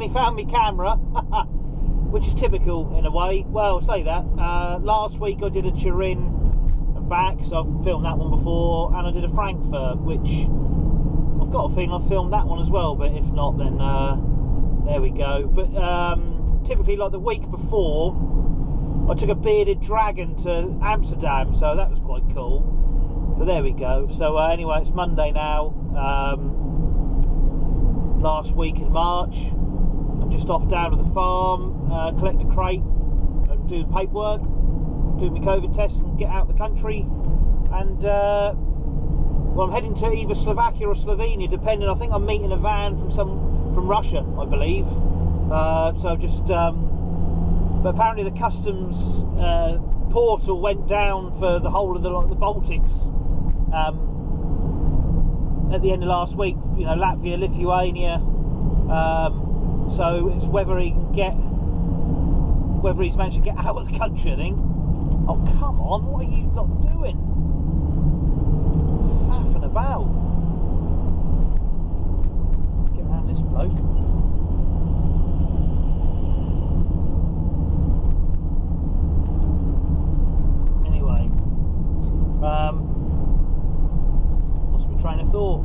finally found my camera, which is typical in a way. Well, I'll say that. Last week I did a Turin and back, so I've filmed that one before, and I did a Frankfurt, which I've got a feeling I've filmed that one as well, but if not, then there we go. But typically, like the week before, I took a bearded dragon to Amsterdam, so that was quite cool. But there we go. So anyway, it's Monday now. Last week in March, I'm just off down to the farm, collect a crate and do paperwork, do my COVID test and get out of the country. And well, I'm heading to either Slovakia or Slovenia, depending. I think I'm meeting a van from Russia, I believe. So just but apparently the customs portal went down for the whole of the Baltics at the end of last week, you know, Latvia, Lithuania. So it's whether he's managed to get out of the country, I think. Oh, come on, what are you not doing? Faffing about. Get around this bloke. Anyway, lost my train of thought.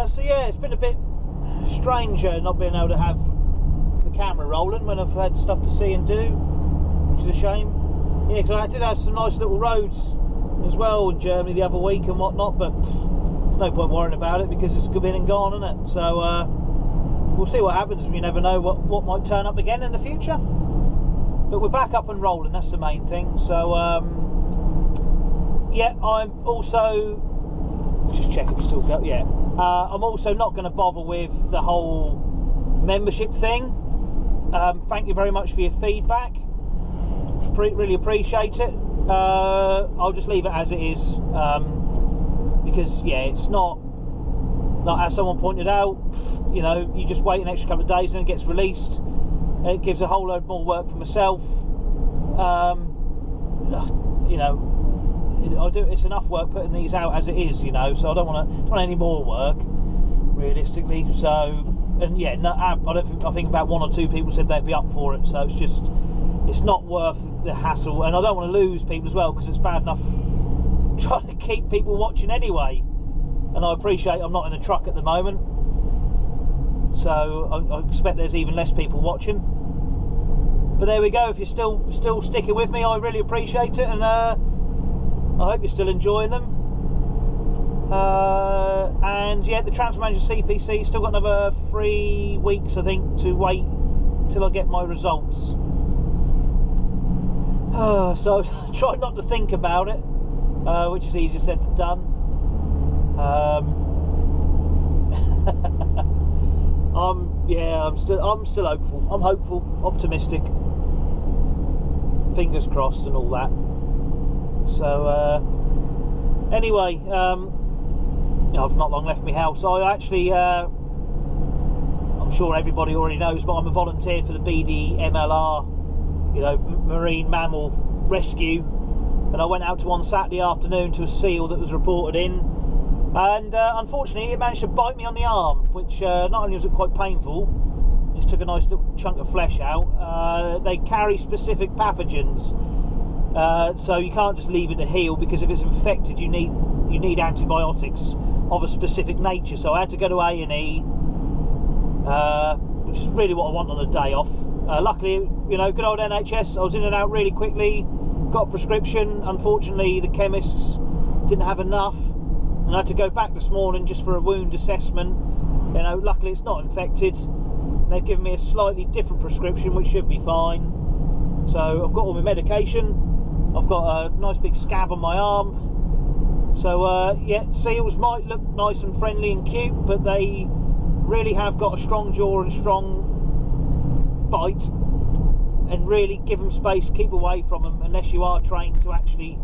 So yeah, it's been a bit strange not being able to have the camera rolling when I've had stuff to see and do, which is a shame. Yeah, because I did have some nice little roads as well in Germany the other week and whatnot, but there's no point worrying about it because it's been and gone, isn't it? So we'll see what happens. You never know what might turn up again in the future. But we're back up and rolling, that's the main thing. So yeah, I'm also just check I'm still go. Yeah, I'm also not going to bother with the whole membership thing. Thank you very much for your feedback. Really appreciate it. I'll just leave it as it is, because yeah, it's not as someone pointed out, you know, you just wait an extra couple of days and it gets released. It gives a whole load more work for myself. You know, it's enough work putting these out as it is, you know, so I don't want any more work realistically. So, and yeah, no, I think about one or two people said they'd be up for it, so it's not worth the hassle, and I don't want to lose people as well, because it's bad enough trying to keep people watching anyway. And I appreciate I'm not in a truck at the moment, so I expect there's even less people watching. But there we go. If you're still sticking with me, I really appreciate it, and I hope you're still enjoying them. And yeah, the Transfer Manager CPC still got another 3 weeks, I think, to wait till I get my results. So try not to think about it, which is easier said than done. I'm still hopeful. I'm hopeful, optimistic, fingers crossed, and all that. So anyway, I've not long left my house. I actually, I'm sure everybody already knows, but I'm a volunteer for the BDMLR, you know, Marine Mammal Rescue, and I went out to one Saturday afternoon to a seal that was reported in, and unfortunately it managed to bite me on the arm, which not only was it quite painful, it just took a nice little chunk of flesh out. They carry specific pathogens, so you can't just leave it to heal, because if it's infected you need antibiotics of a specific nature. So I had to go to A&E, which is really what I want on a day off. Luckily, you know, good old NHS, I was in and out really quickly, got a prescription. Unfortunately, the chemists didn't have enough, and I had to go back this morning just for a wound assessment. You know, luckily it's not infected. They've given me a slightly different prescription, which should be fine. So I've got all my medication. I've got a nice big scab on my arm. So yeah, seals might look nice and friendly and cute, but they really have got a strong jaw and strong bite, and really give them space, keep away from them unless you are trained to actually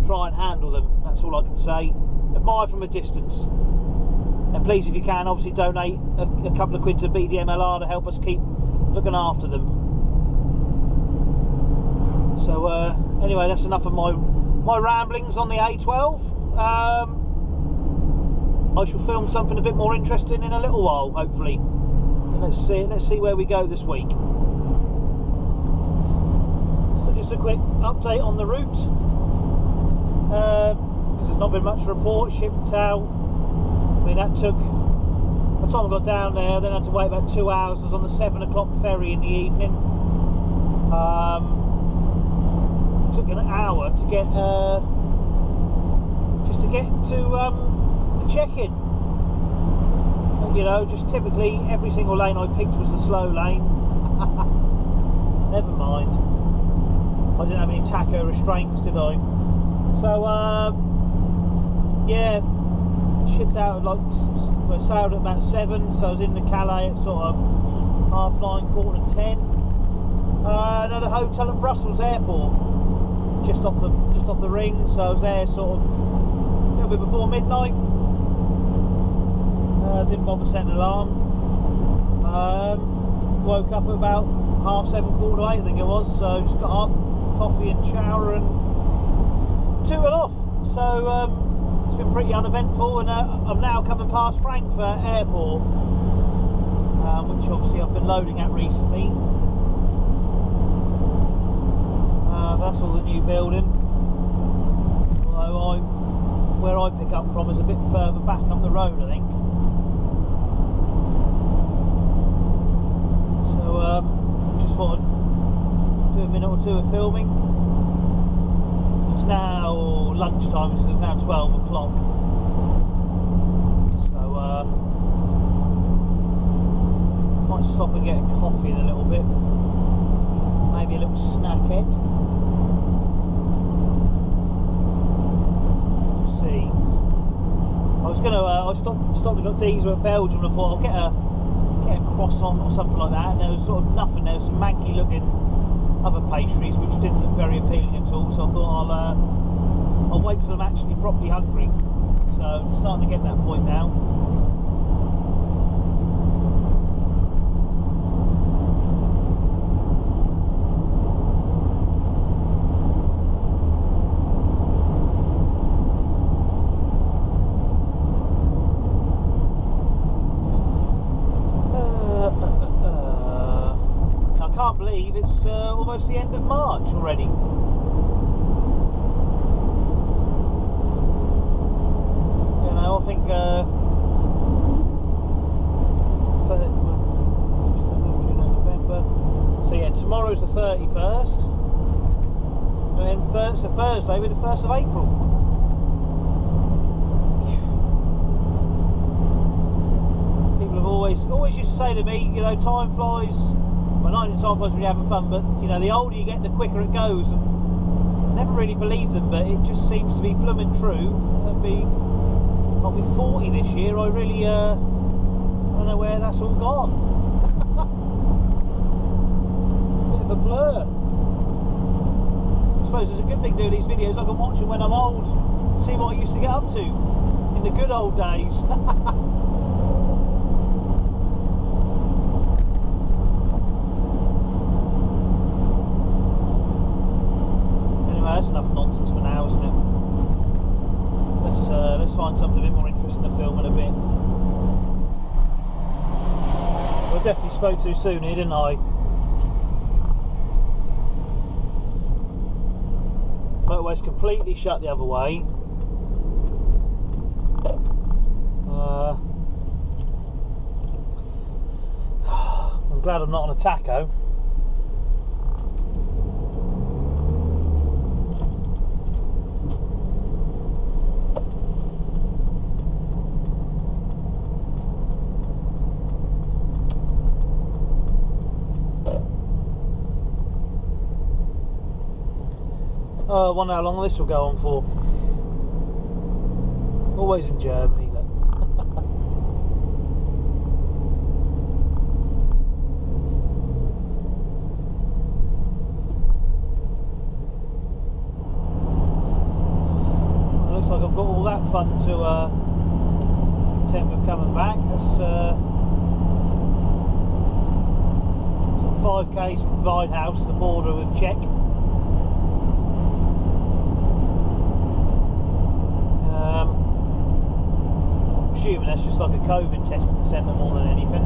try and handle them. That's all I can say. Admire from a distance, and please, if you can, obviously donate a couple of quid to BDMLR to help us keep looking after them. So anyway, that's enough of my ramblings on the A12. I shall film something a bit more interesting in a little while, hopefully. let's see where we go this week. So just a quick update on the route, because there's not been much to report. Shipped out. I mean, that took, by the time I got down there, then I had to wait about 2 hours. I was on the 7 o'clock ferry in the evening. Took an hour to get just to get to the check-in. You know, just typically every single lane I picked was the slow lane. Never mind. I didn't have any tacho restraints, did I? So yeah, shipped out like, I sailed at about 7, so I was in the Calais at sort of 9:30, 10:15. And at a hotel at Brussels airport, just off the ring. So I was there sort of a little bit before midnight. Didn't bother setting an alarm. Woke up at about 7:30, 8:15, I think it was. So just got up, coffee and shower, and tooted off. So it's been pretty uneventful, and I'm now coming past Frankfurt Airport, which obviously I've been loading at recently. That's all the new building. Although where I pick up from is a bit further back up the road, I think. So just thought I'd do a minute or two of filming. It's now lunchtime, so it's now 12 o'clock. So might stop and get a coffee in a little bit. Maybe a little snackette. We'll see. I was gonna I stopped and got diesel at Belgium, and I thought I'll get a croissant or something like that, and there was sort of nothing. There was some manky looking other pastries which didn't look very appealing at all, so I thought I'll wait till I'm actually properly hungry. So I'm starting to get to that point now. I can't believe it's almost the end of March already. You know, I think November. So yeah, tomorrow's the 31st, and then it's a Thursday with the 1st of April. People have always used to say to me, you know, time flies. Well, I know time flies when you're having fun, but you know, the older you get, the quicker it goes. And I never really believed them, but it just seems to be blooming true. I'll be 40 this year. I really don't know where that's all gone. Bit of a blur. I suppose it's a good thing doing these videos. I can watch them when I'm old, see what I used to get up to in the good old days. That's enough nonsense for now, isn't it? Let's find something a bit more interesting to film in a bit. Well, I definitely spoke too soon here, didn't I? Motorway's completely shut the other way. I'm glad I'm not on a tacho. I wonder how long this will go on for. Always in Germany, look. Well, it looks like I've got all that fun to contend with coming back. That's sort of 5k's from Weidhaus, the border with Czech. Assuming that's just like a COVID testing centre more than anything.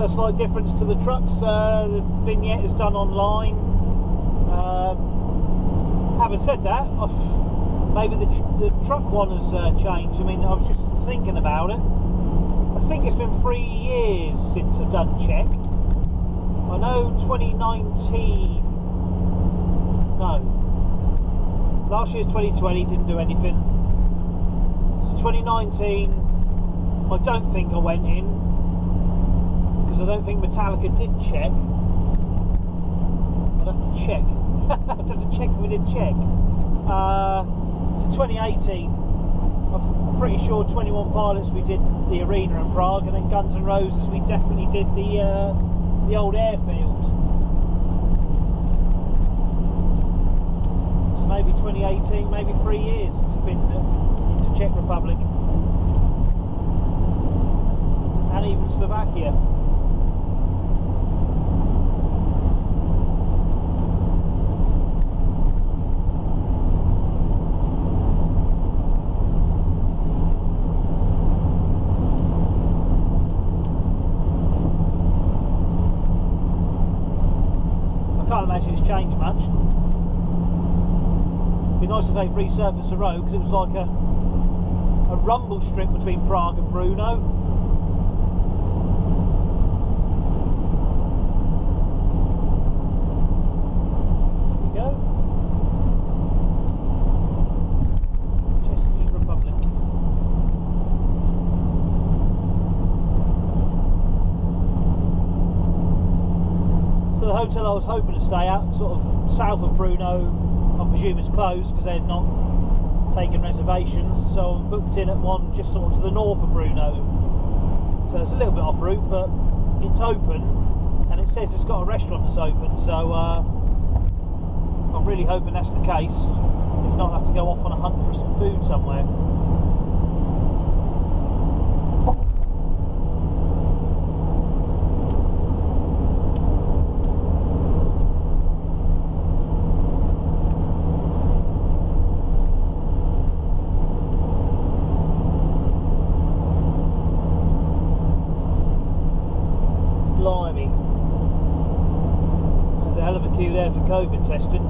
slight difference to the trucks. The vignette is done online. Having said that, maybe the truck one has changed. I mean, I was just thinking about it. I think it's been 3 years since I've done Czech. I know 2019. No. Last year's 2020, didn't do anything. So 2019, I don't think I went in, because I don't think Metallica did Czech. I'd have to check. I'd have to check if we did Czech. So 2018, I'm pretty sure 21 Pilots we did the arena in Prague, and then Guns N' Roses we definitely did the old airfield. So maybe 2018, maybe 3 years since I've been to Czech Republic, and even Slovakia. I can't imagine it's changed much. It'd be nice if they'd resurfaced the road, because it was like a rumble strip between Prague and Brno. Here we go. Czech Republic. So the hotel I was hoping to stay at, sort of south of Brno, I presume it's closed because they're not taking reservations, so I'm booked in at one just sort of to the north of Brno. So it's a little bit off route, but it's open, and it says it's got a restaurant that's open, so I'm really hoping that's the case. If not, I'll have to go off on a hunt for some food somewhere. Blimey. There's a hell of a queue there for COVID testing.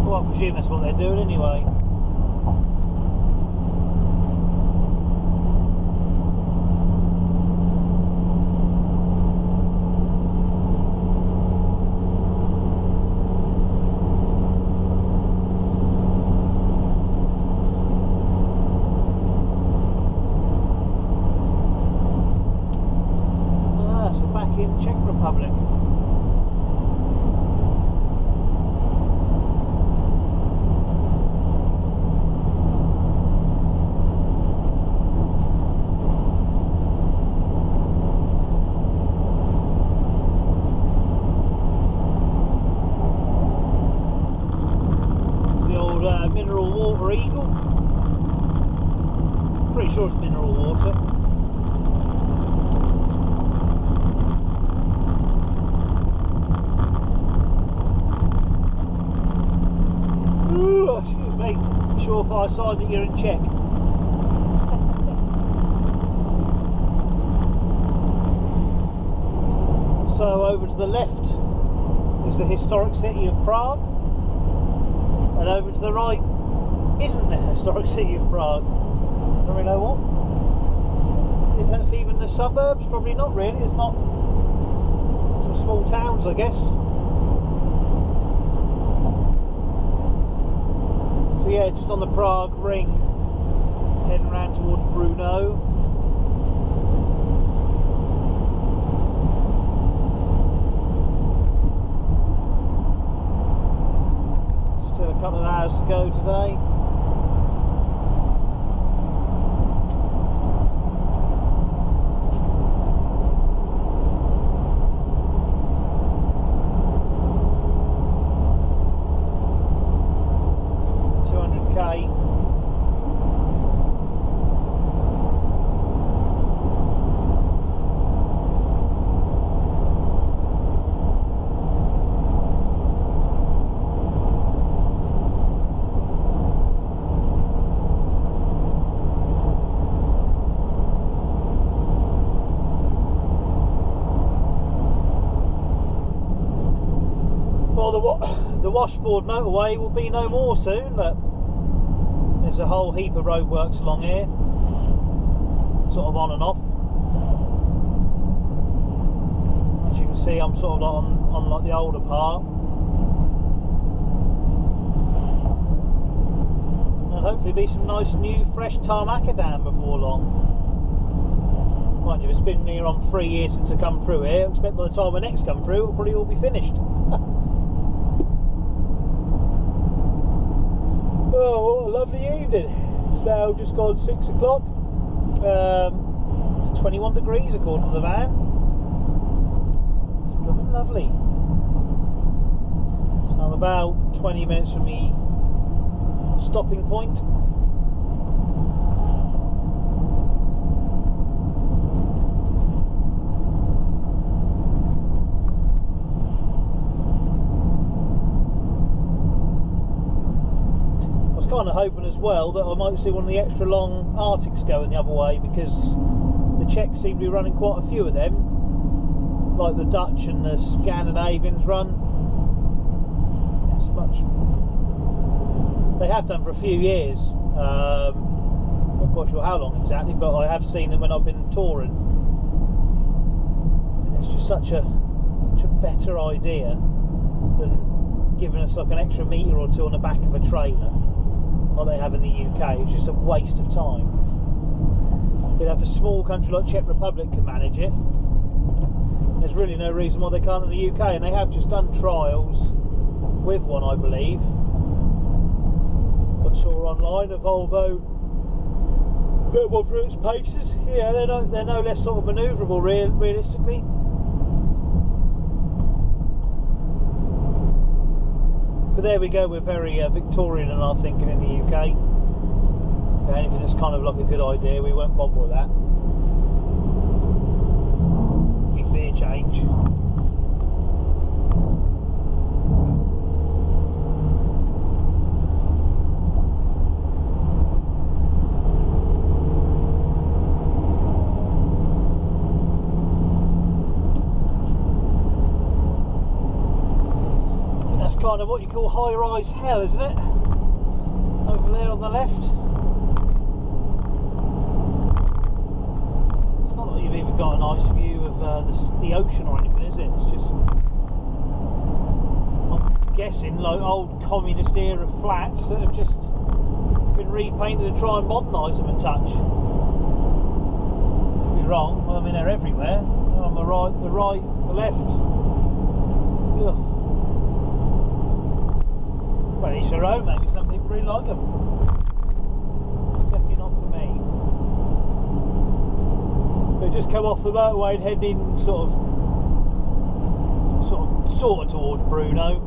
Well, I presume that's what they're doing anyway. In Czech Republic. The old mineral water eagle. Pretty sure it's mineral water. Excuse me, surefire sign that you're in Czech. So over to the left is the historic city of Prague, and over to the right isn't the historic city of Prague. Don't really know what. If that's even the suburbs, probably not really. It's not. Some small towns, I guess. So yeah, just on the Prague ring, heading around towards Brno. Still a couple of hours to go today. Well, the washboard motorway will be no more soon. Look, there's a whole heap of roadworks along here, sort of on and off. As you can see, I'm sort of on like the older part, and hopefully be some nice new fresh tarmacadam before long. Mind you, it's been near on 3 years since I come through here. I expect by the time I next come through, it'll probably all be finished. Oh, what a lovely evening. It's now just gone 6 o'clock. It's 21 degrees according to the van. It's blooming lovely. So I'm about 20 minutes from the stopping point. Kind of hoping as well that I might see one of the extra long Arctics going the other way, because the Czechs seem to be running quite a few of them, like the Dutch and the Scandinavians run. Yes, much. They have done for a few years. Not quite sure how long exactly, but I have seen them when I've been touring. And it's just such a better idea than giving us like an extra metre or two on the back of a trailer like they have in the UK. It's just a waste of time. You know, if a small country like Czech Republic can manage it, there's really no reason why they can't in the UK, and they have just done trials with one, I believe. I saw online a Volvo put one through its paces. Yeah, they're no less sort of manoeuvrable realistically. But there we go, we're very Victorian in our thinking in the UK. Anything that's kind of like a good idea, we won't bother with that. We fear change. Kind of what you call high-rise hell, isn't it? Over there on the left. It's not like you've even got a nice view of the ocean or anything, is it? It's just, I'm guessing, like old communist era flats that have just been repainted to try and modernise them a touch. Could be wrong. Well, I mean, they're everywhere. On the right, the left. Ugh. Well, each their own, maybe some people really like them. It's definitely not for me. But just come off the motorway and head in sort of towards Brno.